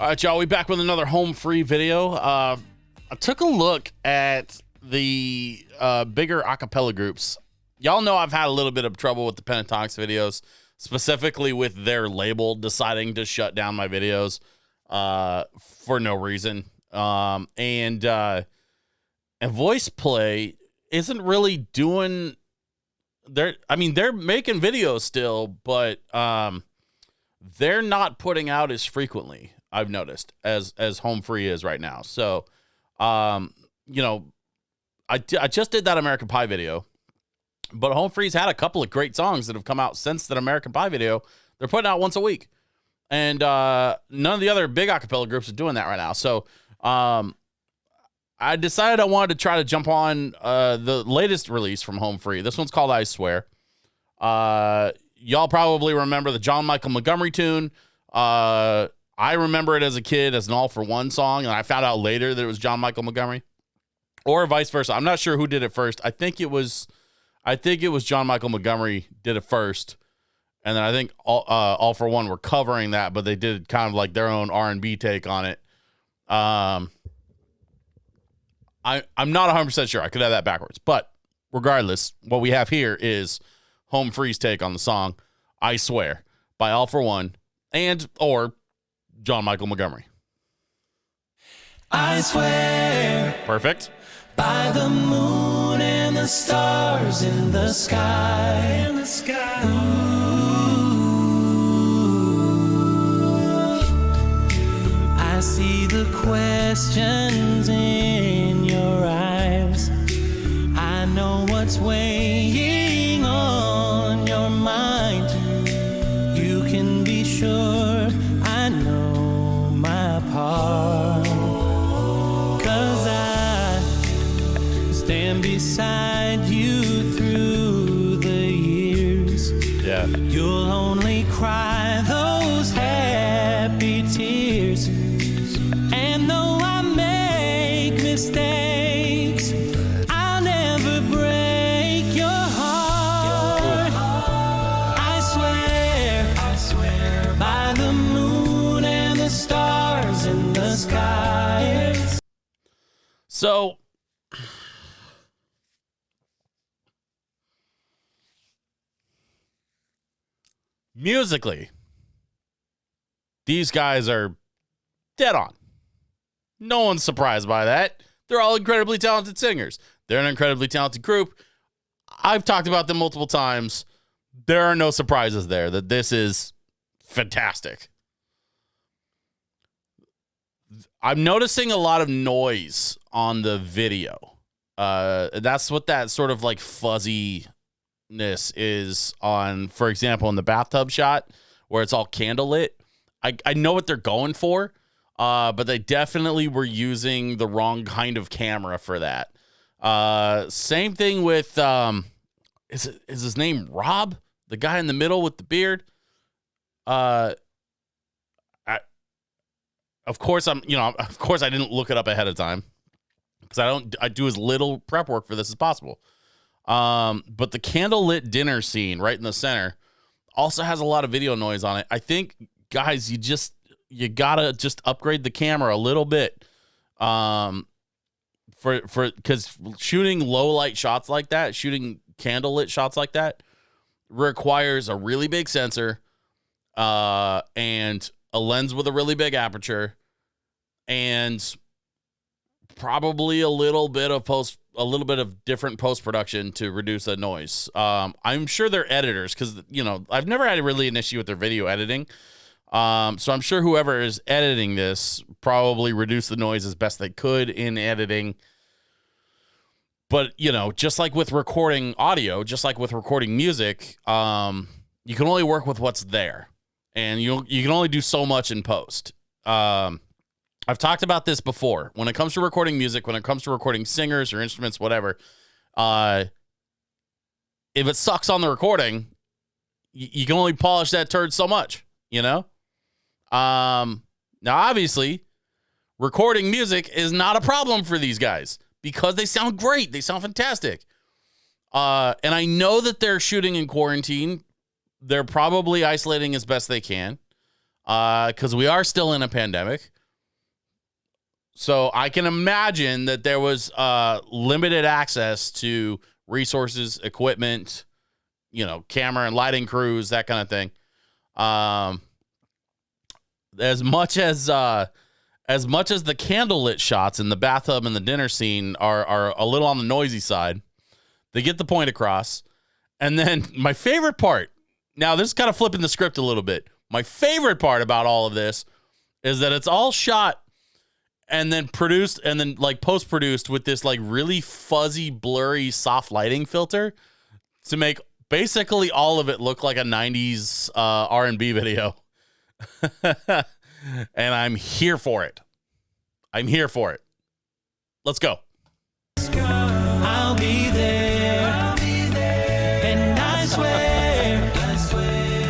All right, y'all, we back with another home free video. I took a look at the bigger acapella groups. Y'all know I've had a little bit of trouble with the Pentatonics videos, specifically with their label deciding to shut down my videos for no reason. And Voice Play isn't really doing they're making videos still, but they're not putting out as frequently, I've noticed, as home free is right now. So I just did that American Pie video, but home free's had a couple of great songs that have come out since that American Pie video. They're putting out once a week, and none of the other big acapella groups are doing that right now. So I decided I wanted to try to jump on the latest release from home free. This one's called I Swear. Y'all probably remember the John Michael Montgomery tune. I remember it as a kid as an All for One song, and I found out later that it was John Michael Montgomery, or vice versa. I'm not sure who did it first. I think it was John Michael Montgomery did it first, and then I think All for One were covering that, but they did kind of like their own R&B take on it. I'm not 100% sure. I could have that backwards, but regardless, what we have here is home free's take on the song I Swear by All for One and or John Michael Montgomery. I swear. Perfect. By the moon and the stars in the sky. I see the questions in your eyes. I know what's weighing on your mind. You can be sure I know my part. 'Cause I stand beside you through the years. Yeah. You'll only cry those happy tears. And though I make mistakes, I'll never break your heart. I swear by the moon and the stars in the sky. So musically, these guys are dead on. No one's surprised by that. They're all incredibly talented singers. They're an incredibly talented group. I've talked about them multiple times. There are no surprises there that this is fantastic. I'm noticing a lot of noise on the video. That's what that sort of like fuzziness is on, for example, in the bathtub shot where it's all candlelit. I know what they're going for. But they definitely were using the wrong kind of camera for that. Same thing with, is his name Rob? The guy in the middle with the beard? Of course I didn't look it up ahead of time because I do as little prep work for this as possible. But the candlelit dinner scene right in the center also has a lot of video noise on it. I think, guys, you gotta just upgrade the camera a little bit, because shooting low light shots like that, shooting candlelit shots like that, requires a really big sensor, and a lens with a really big aperture, and probably a little bit of different post production to reduce the noise. I'm sure they're editors because I've never had really an issue with their video editing. So I'm sure whoever is editing this probably reduced the noise as best they could in editing. But, just like with recording audio, just like with recording music, you can only work with what's there. And you can only do so much in post. I've talked about this before. When it comes to recording music, when it comes to recording singers or instruments, whatever, if it sucks on the recording, you can only polish that turd so much, Now, obviously, recording music is not a problem for these guys because they sound great. They sound fantastic. And I know that they're shooting in quarantine. They're probably isolating as best they can because we are still in a pandemic. So I can imagine that there was limited access to resources, equipment, camera and lighting crews, that kind of thing. As much as the candlelit shots in the bathtub and the dinner scene are a little on the noisy side, they get the point across. And then my favorite part, now this is kind of flipping the script a little bit. My favorite part about all of this is that it's all shot and then produced and then like post-produced with this like really fuzzy, blurry, soft lighting filter to make basically all of it look like a 90s R&B video. And I'm here for it. Let's go. I'll be there. And I swear,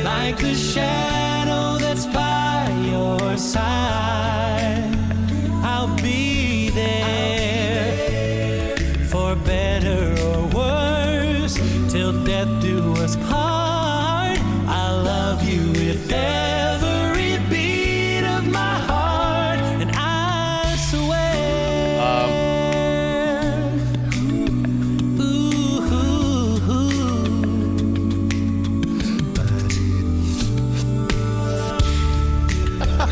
like the shadow that's by your side, I'll be there for better or worse, till death do us part. I love you with every beat of my heart, and I swear.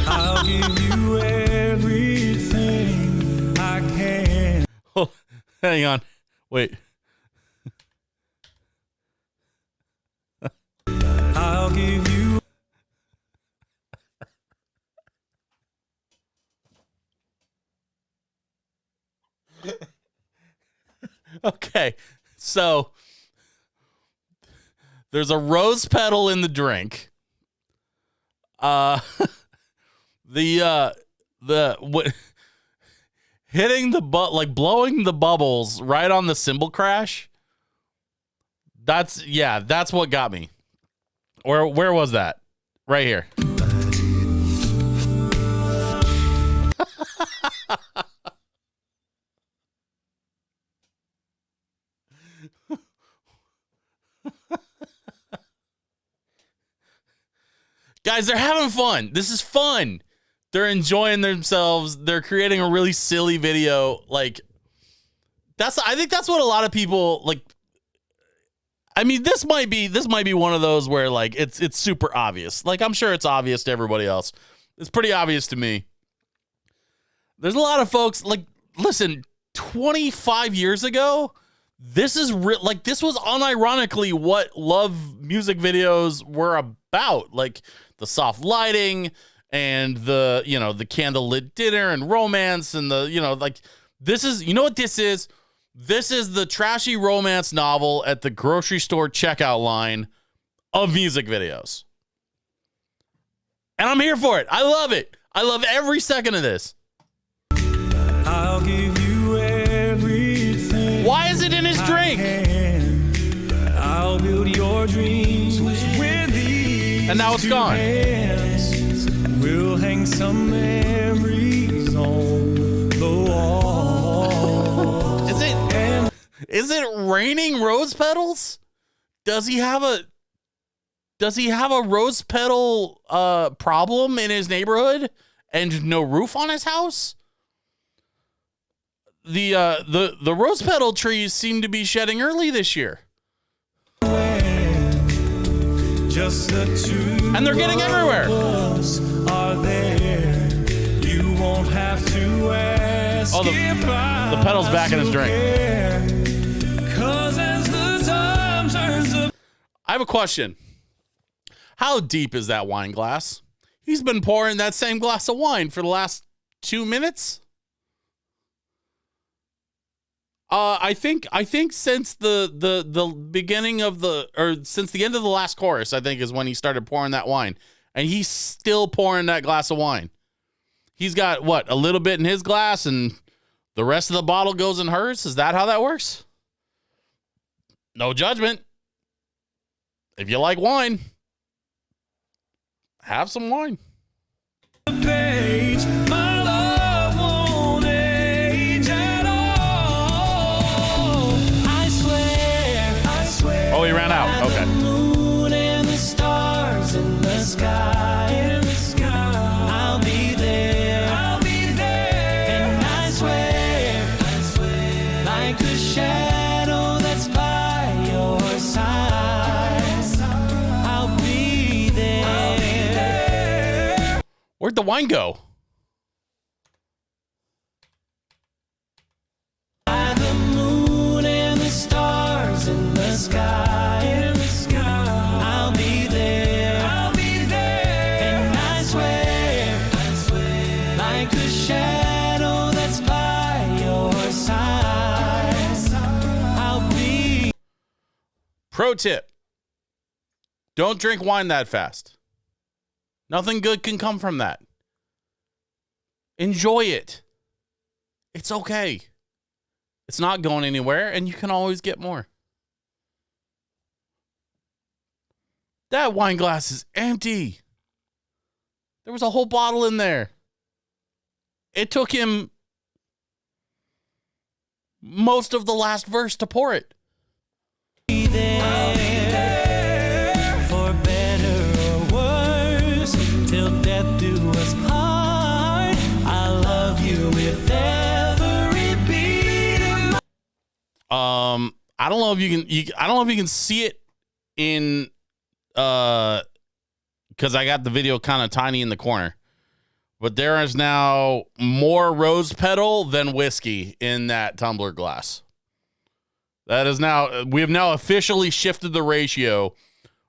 I'll give you everything I can. Oh, hang on. Wait. I'll give you. Okay. So there's a rose petal in the drink. Hitting the blowing the bubbles right on the cymbal crash. That's what got me. Where was that? Right here. Guys, they're having fun. This is fun. They're enjoying themselves. They're creating a really silly video. Like, I think that's what a lot of people like. I mean, this might be one of those where like it's super obvious. Like, I'm sure it's obvious to everybody else. It's pretty obvious to me. There's a lot of folks like, listen, 25 years ago, this is this was unironically what love music videos were about. Like the soft lighting and the candlelit dinner and romance and this is, you know what this is? This is the trashy romance novel at the grocery store checkout line of music videos. And I'm here for it. I love it. I love every second of this. I'll give you everything. Why is it in his drink? I'll build your dreams with these. And now it's gone. Hands. We'll hang some memories on the wall. Is it raining rose petals? Does he have a rose petal problem in his neighborhood and no roof on his house? The rose petal trees seem to be shedding early this year. Just the two and they're getting everywhere. Are there. You won't have to ask. Oh, the pedal's back in his drink. As the time turns up. I have a question. How deep is that wine glass? He's been pouring that same glass of wine for the last 2 minutes. I think since the beginning of since the end of the last chorus, I think is when he started pouring that wine, and he's still pouring that glass of wine. He's got a little bit in his glass, and the rest of the bottle goes in hers. Is that how that works? No judgment. If you like wine, have some wine. Page, my love won't age at all. I swear. Oh, he ran out. Okay. The moon and the stars in the sky. I'll be there. And wine go? By the moon and the stars in the sky, I'll be there. And I swear, like a shadow that's by your side, I'll be. Pro tip. Don't drink wine that fast. Nothing good can come from that. Enjoy it. It's okay. It's not going anywhere, and you can always get more. That wine glass is empty. There was a whole bottle in there. It took him most of the last verse to pour it. Be there for better or worse, till death do us part. I love you with every beat of my. I don't know if you can. I don't know if you can see it in because I got the video kind of tiny in the corner. But there is now more rose petal than whiskey in that tumbler glass. That is now, we have now officially shifted the ratio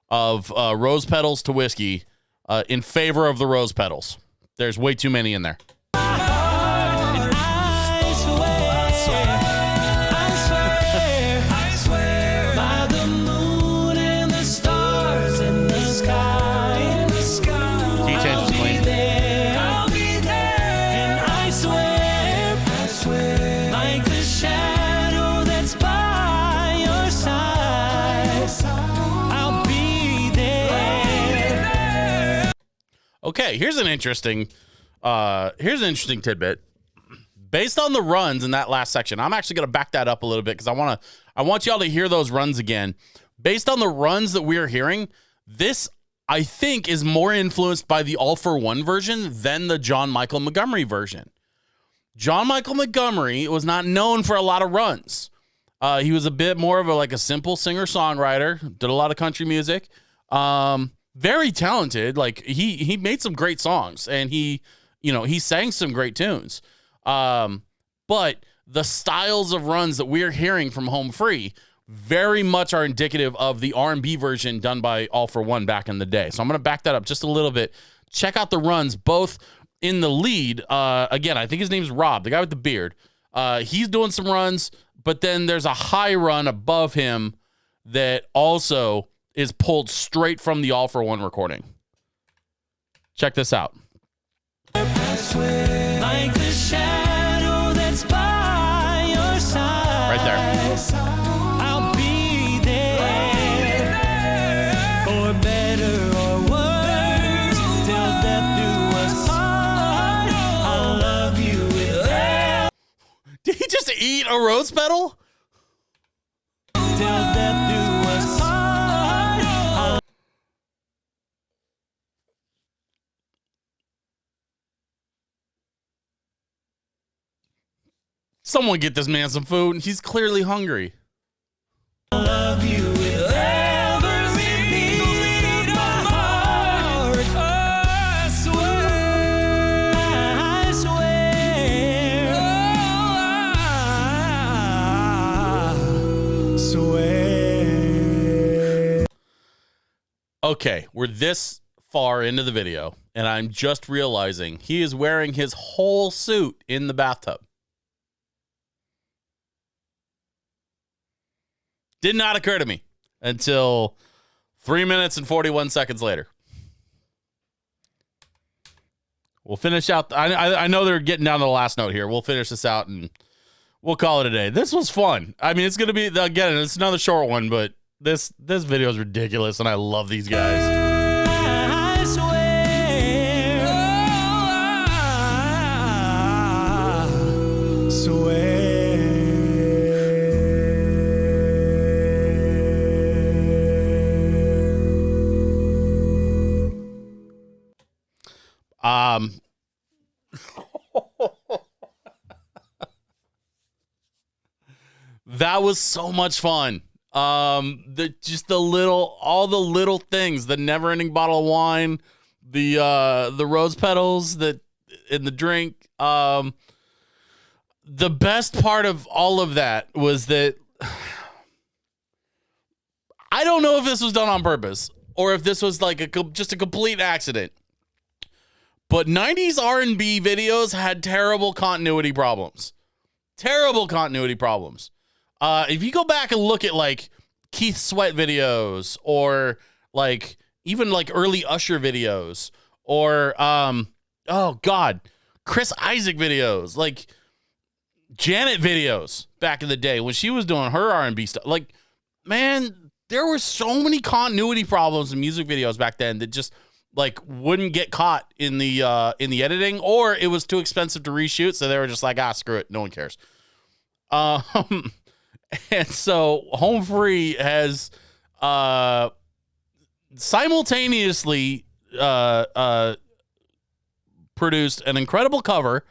of rose petals to whiskey in favor of the rose petals. There's way too many in there. I swear, by the moon and the stars in the sky, Key change is clean. I'll be there. And I swear, like the shadow that's by your side, I'll be there. Okay, here's an interesting tidbit. Based on the runs in that last section, I'm actually going to back that up a little bit because I want y'all to hear those runs again. Based on the runs that we are hearing, this I think is more influenced by the All for One version than the John Michael Montgomery version. John Michael Montgomery was not known for a lot of runs. He was a bit more of a simple singer-songwriter, did a lot of country music. Very talented. Like he made some great songs and he sang some great tunes. But the styles of runs that we're hearing from Home Free very much are indicative of the R&B version done by All for One back in the day. So I'm going to back that up just a little bit. Check out the runs, both in the lead. Again, I think his name's Rob, the guy with the beard. He's doing some runs, but then there's a high run above him that also is pulled straight from the All for One recording. Check this out. I swear, like the shadow that's by your side. Right there. I'll be there for better or worse, till death do us part. I love you with that. Did he just eat a rose petal? Till death do us part. Someone get this man some food. He's clearly hungry. I love you with every beat of my heart. I swear. Okay, we're this far into the video, and I'm just realizing he is wearing his whole suit in the bathtub. Did not occur to me until 3 minutes and 41 seconds later. We'll finish out. I know they're getting down to the last note here. We'll finish this out and we'll call it a day. This was fun. I mean, it's going to be, again, it's another short one, but this video is ridiculous, and I love these guys. I swear. That was so much fun. All the little things, the never-ending bottle of wine, the rose petals that in the drink. The best part of all of that was that I don't know if this was done on purpose or if this was like just a complete accident. But 90s R&B videos had terrible continuity problems. Terrible continuity problems. If you go back and look at like Keith Sweat videos or like even like early Usher videos or Chris Isaac videos, like Janet videos back in the day when she was doing her R&B stuff. Like, man, there were so many continuity problems in music videos back then that just like wouldn't get caught in the editing, or it was too expensive to reshoot, so they were just like, screw it, no one cares. And so Home Free has simultaneously produced an incredible cover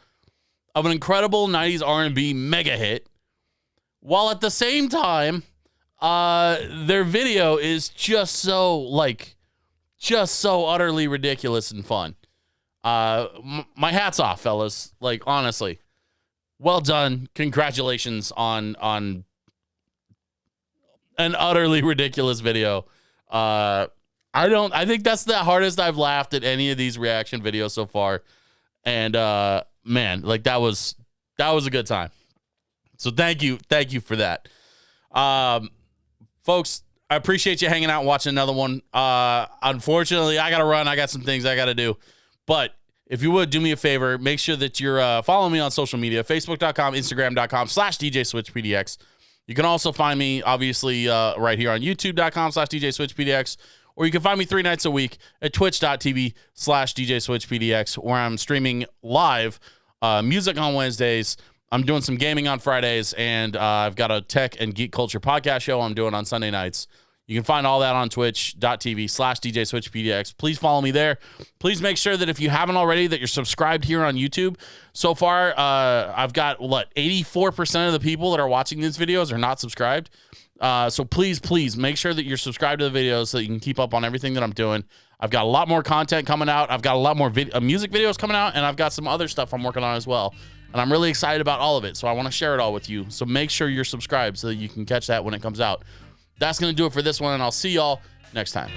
of an incredible 90s R&B mega hit, while at the same time their video is just so utterly ridiculous and fun. My hat's off, fellas. Like, honestly, well done. Congratulations on an utterly ridiculous video. I think that's the hardest I've laughed at any of these reaction videos so far. And man, like that was a good time. So thank you for that. Folks, I appreciate you hanging out and watching another one. Unfortunately, I got to run. I got some things I got to do. But if you would do me a favor, make sure that you're following me on social media, facebook.com, instagram.com/DJSwitchPDX. You can also find me, obviously, right here on youtube.com/DJSwitchPDX. Or you can find me 3 nights a week at twitch.tv/DJSwitchPDX, where I'm streaming live music on Wednesdays. I'm doing some gaming on Fridays, and I've got a tech and geek culture podcast show I'm doing on Sunday nights. You can find all that on twitch.tv/DJSwitchPDX. Please follow me there. Please make sure that if you haven't already, that you're subscribed here on YouTube. So far, I've got, 84% of the people that are watching these videos are not subscribed. So please make sure that you're subscribed to the videos so that you can keep up on everything that I'm doing. I've got a lot more content coming out. I've got a lot more music videos coming out, and I've got some other stuff I'm working on as well. And I'm really excited about all of it, so I want to share it all with you. So make sure you're subscribed so that you can catch that when it comes out. That's going to do it for this one, and I'll see y'all next time.